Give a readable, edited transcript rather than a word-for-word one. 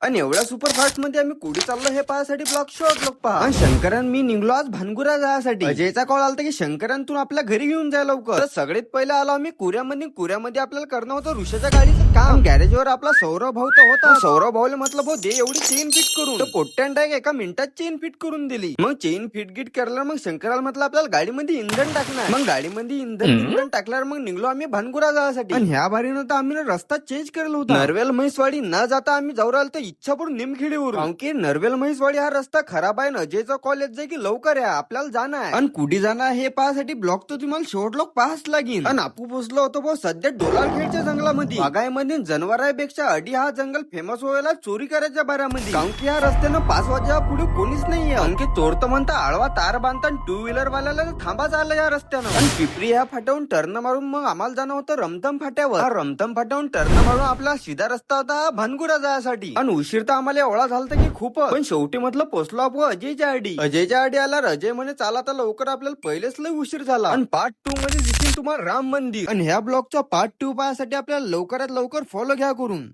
आणि एवढ्या सुपरफास्ट मध्ये आम्ही कुठे चाललो हे पाहासाठी ब्लॉग शॉर्ट लोक पहा. आणि शंकरन मी निघलो आज भानगुरा जायसाठी. अजयचा कॉल आलता की शंकरन आपल्या घरी घेऊन जाय लवकर. तर सगळ्यात पहिले आलो आम्ही कुऱ्यामध्ये आपल्याला करणं होतं ऋषाच्या गाडीचं काम. गॅरेजवर आपला सौरभ भाऊ तर होता. सौरभ भाऊला म्हटलं भाऊ दे एवढी चेन फिट करून. तर पोट्ट्यान डायरेक्ट एका मिनिटात चेन फिट करून दिली. मग चेन फिट गिट करल्यावर मग शंकराला म्हटलं आपल्याला गाडीमध्ये इंधन टाकणार. मग गाडीमध्ये इंधन टाकल्यावर मग निघलो आम्ही भानगुरा जायसाठी. आणि ह्या बारीनं तर आम्ही रस्ता चेंज केलेला होता. नरवेल म्हैसवाडी न जाता आम्ही जाऊ राहिलो तर इच्छापूर निमखेडीवरून. कारण की नरवेल म्हैसवाडी हा रस्ता खराब आहे. अजयचा कॉलेज जाय की लवकर या आपल्याला जाणं आहे. आणि कुठे जाणार हे पाहासाठी ब्लॉग तर तुम्हाला शेवट लोक पाहाच लागेल. आणि आपू पोचलो होतो भाऊ सध्या डोलारखेडच्या जंगलामध्ये. बागायमध्ये जनावरांपेक्षा अडी हा जंगल फेमस व्हायला चोरी करायच्या बारामध्ये. कारण की ह्या रस्त्यानं 5 वाजता पुढे कोणीच नाहीये. कारण की चोर तर म्हणता आळवा तार बांधता टू व्हीलर वाल्याला थांबा झालं या रस्त्यानं. आणि पिपरी ह्या फाट्यावरून टर्न मारून मग आम्हाला जाणं होतं रमतम फाट्यावर. रमतम फाट्यावरून टर्न मारून आपला सीधा रस्ता होता भानगुरा जायसाठी. आणि उशीर तर आम्हाला एवढा झाला की खूप. पण शेवटी म्हटलं पोचलो आपण अजयच्या आडी आला. अजय म्हणे चाला तर लवकर आपल्याला पहिलेच लय उशीर झाला. आणि पार्ट 2 मध्ये दिसेल तुम्हाला राम मंदिर. आणि ह्या ब्लॉगचा पार्ट 2 पाहण्यासाठी आपल्याला लवकरात लवकर फॉलो घ्या करून.